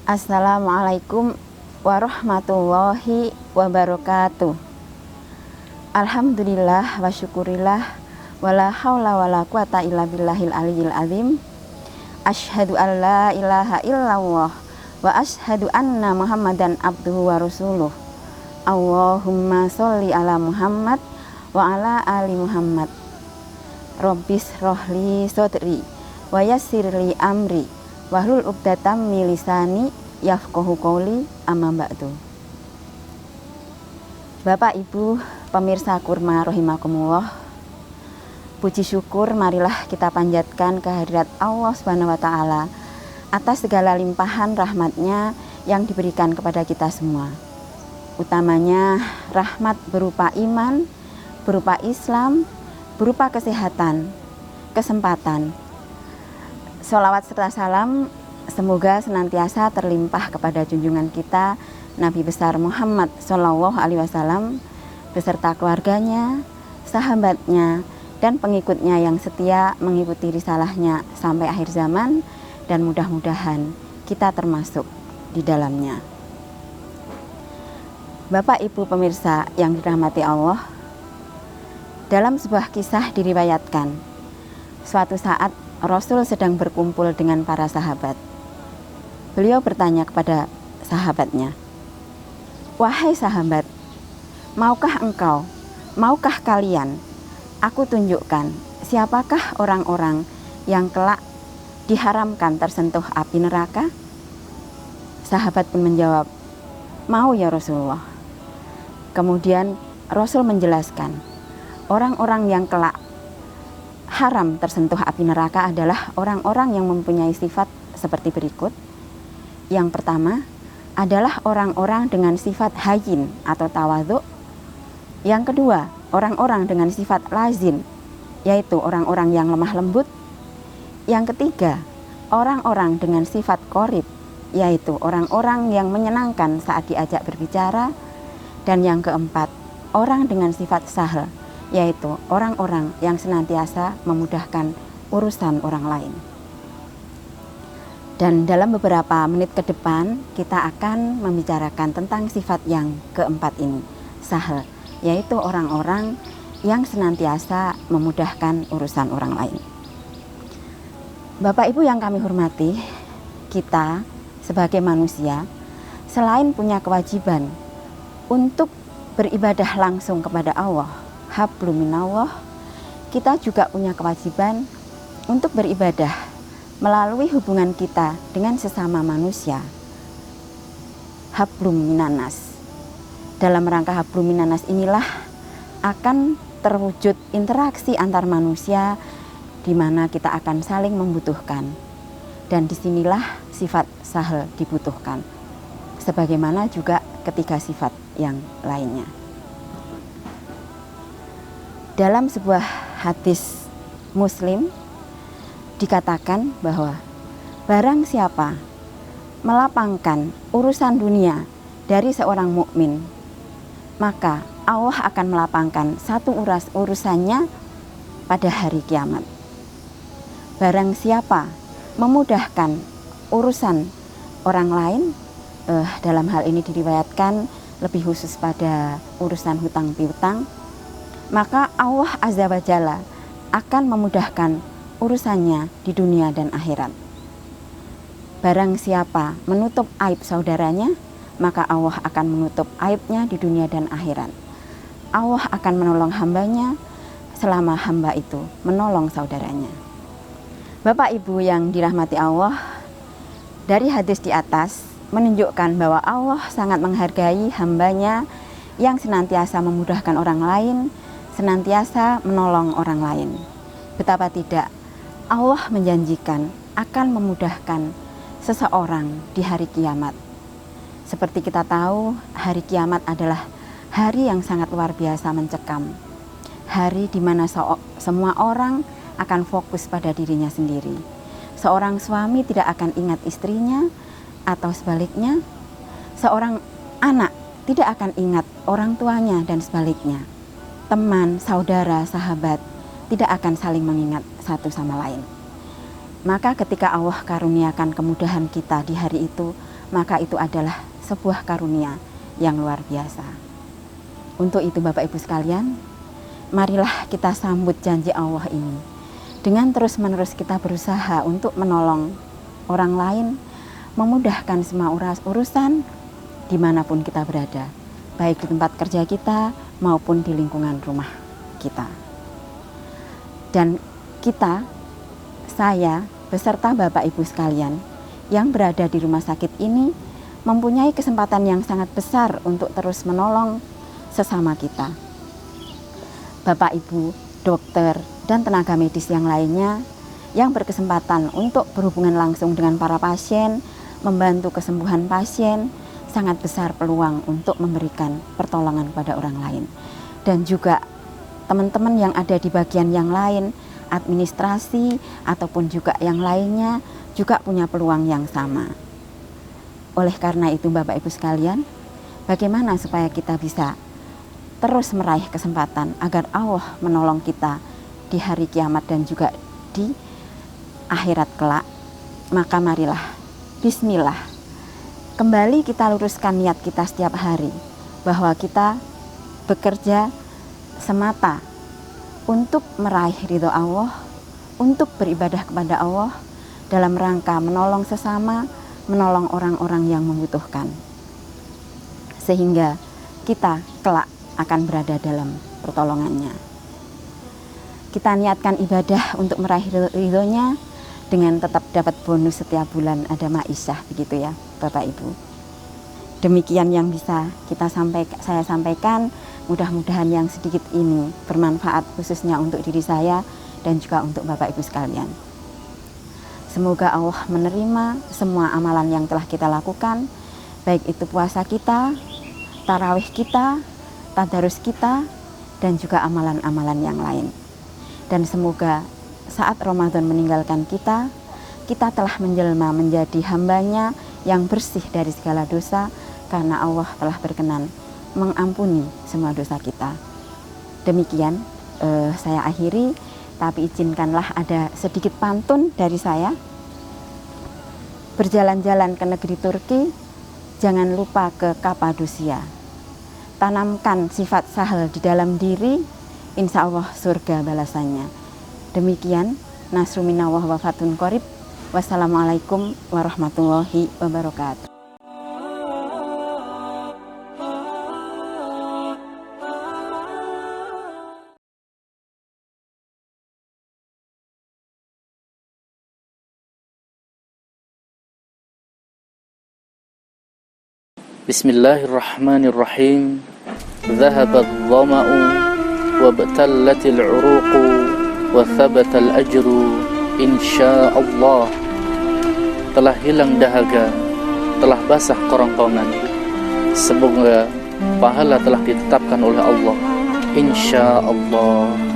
Assalamualaikum warahmatullahi wabarakatuh. Alhamdulillah wa syukurillah wala haula wala quwata illa billahil aliyil azim. Asyhadu an la ilaha illallah wa asyhadu anna Muhammadan abduhu wa rasuluh. Allahumma sholli ala Muhammad wa ala ali Muhammad. Rabbis rohli sodri wa yassirli amri wahlul 'uqdatam min lisani yafqahu qouli, amma ba'du. Bapak Ibu pemirsa Kurma rahimakumullah, puji syukur marilah kita panjatkan kehadirat Allah Subhanahu wa taala atas segala limpahan rahmatnya yang diberikan kepada kita semua. Utamanya rahmat berupa iman, berupa Islam, berupa kesehatan, kesempatan. Sholawat serta salam semoga senantiasa terlimpah kepada junjungan kita Nabi besar Muhammad Shallallahu Alaihi Wasallam beserta keluarganya, sahabatnya, dan pengikutnya yang setia mengikuti risalahnya sampai akhir zaman, dan mudah-mudahan kita termasuk di dalamnya. Bapak Ibu pemirsa yang dirahmati Allah, dalam sebuah kisah diriwayatkan, suatu saat Rasul sedang berkumpul dengan para sahabat. Beliau bertanya kepada sahabatnya, "Wahai sahabat, maukah engkau, maukah kalian aku tunjukkan siapakah orang-orang yang kelak diharamkan tersentuh api neraka?" Sahabat pun menjawab, "Mau ya Rasulullah." Kemudian Rasul menjelaskan, orang-orang yang kelak haram tersentuh api neraka adalah orang-orang yang mempunyai sifat seperti berikut. Yang pertama adalah orang-orang dengan sifat hayyin atau tawadhu. Yang kedua, orang-orang dengan sifat lazin, yaitu orang-orang yang lemah lembut. Yang ketiga, orang-orang dengan sifat qorib, yaitu orang-orang yang menyenangkan saat diajak berbicara. Dan yang keempat, orang dengan sifat sahl, yaitu orang-orang yang senantiasa memudahkan urusan orang lain. Dan dalam beberapa menit ke depan kita akan membicarakan tentang sifat yang keempat ini, sahl, yaitu orang-orang yang senantiasa memudahkan urusan orang lain. Bapak Ibu yang kami hormati, kita sebagai manusia selain punya kewajiban untuk beribadah langsung kepada Allah, hablum minallah, kita juga punya kewajiban untuk beribadah melalui hubungan kita dengan sesama manusia, hablum minanas. Dalam rangka hablum minanas inilah akan terwujud interaksi antar manusia di mana kita akan saling membutuhkan, dan disinilah sifat sahl dibutuhkan, sebagaimana juga ketiga sifat yang lainnya. Dalam sebuah hadis Muslim dikatakan bahwa barang siapa melapangkan urusan dunia dari seorang mukmin, maka Allah akan melapangkan satu urusannya pada hari kiamat. Barang siapa memudahkan urusan orang lain, dalam hal ini diriwayatkan lebih khusus pada urusan hutang piutang, maka Allah Azza wa Jalla akan memudahkan urusannya di dunia dan akhirat. Barang siapa menutup aib saudaranya, maka Allah akan menutup aibnya di dunia dan akhirat. Allah akan menolong hambanya selama hamba itu menolong saudaranya. Bapak Ibu yang dirahmati Allah, dari hadis di atas menunjukkan bahwa Allah sangat menghargai hambanya yang senantiasa memudahkan orang lain, senantiasa menolong orang lain. Betapa tidak, Allah menjanjikan akan memudahkan seseorang di hari kiamat. Seperti kita tahu, hari kiamat adalah hari yang sangat luar biasa mencekam. Hari di mana semua orang akan fokus pada dirinya sendiri. Seorang suami tidak akan ingat istrinya, atau sebaliknya, seorang anak tidak akan ingat orang tuanya, dan sebaliknya. Teman, saudara, sahabat tidak akan saling mengingat satu sama lain. Maka ketika Allah karuniakan kemudahan kita di hari itu, maka itu adalah sebuah karunia yang luar biasa. Untuk itu Bapak Ibu sekalian, marilah kita sambut janji Allah ini dengan terus-menerus kita berusaha untuk menolong orang lain, memudahkan semua urusan dimanapun kita berada, baik di tempat kerja kita maupun di lingkungan rumah kita. Dan kita, saya beserta Bapak Ibu sekalian yang berada di rumah sakit ini mempunyai kesempatan yang sangat besar untuk terus menolong sesama kita. Bapak Ibu, dokter, dan tenaga medis yang lainnya yang berkesempatan untuk berhubungan langsung dengan para pasien, membantu kesembuhan pasien, sangat besar peluang untuk memberikan pertolongan kepada orang lain. Dan juga teman-teman yang ada di bagian yang lain, administrasi ataupun juga yang lainnya juga punya peluang yang sama. Oleh karena itu Bapak Ibu sekalian, bagaimana supaya kita bisa terus meraih kesempatan agar Allah menolong kita di hari kiamat dan juga di akhirat kelak? Maka marilah bismillah, kembali kita luruskan niat kita setiap hari bahwa kita bekerja semata untuk meraih ridho Allah, untuk beribadah kepada Allah dalam rangka menolong sesama, menolong orang-orang yang membutuhkan, sehingga kita kelak akan berada dalam pertolongannya. Kita niatkan ibadah untuk meraih ridhonya dengan tetap dapat bonus setiap bulan, ada ma'isyah, begitu ya Bapak Ibu. Demikian yang bisa saya sampaikan. Mudah-mudahan yang sedikit ini bermanfaat khususnya untuk diri saya dan juga untuk Bapak Ibu sekalian. Semoga Allah menerima semua amalan yang telah kita lakukan, baik itu puasa kita, tarawih kita, tadarus kita, dan juga amalan-amalan yang lain. Dan semoga saat Ramadan meninggalkan kita, kita telah menjelma menjadi hambanya yang bersih dari segala dosa, karena Allah telah berkenan mengampuni semua dosa kita. Demikian saya akhiri, tapi izinkanlah ada sedikit pantun dari saya. Berjalan-jalan ke negeri Turki, jangan lupa ke Kapadosia. Tanamkan sifat sahal di dalam diri, insya Allah surga balasannya. Demikian, nasru minallah wa fatun qorib. Wassalamualaikum warahmatullahi wabarakatuh. Bismillahirrahmanirrahim. Dhahabat dhama'u wabtallatil 'uruqu wa thabatal ajru insyaallah. Telah hilang dahaga, telah basah kerongkongan. Semoga pahala telah ditetapkan oleh Allah insyaallah.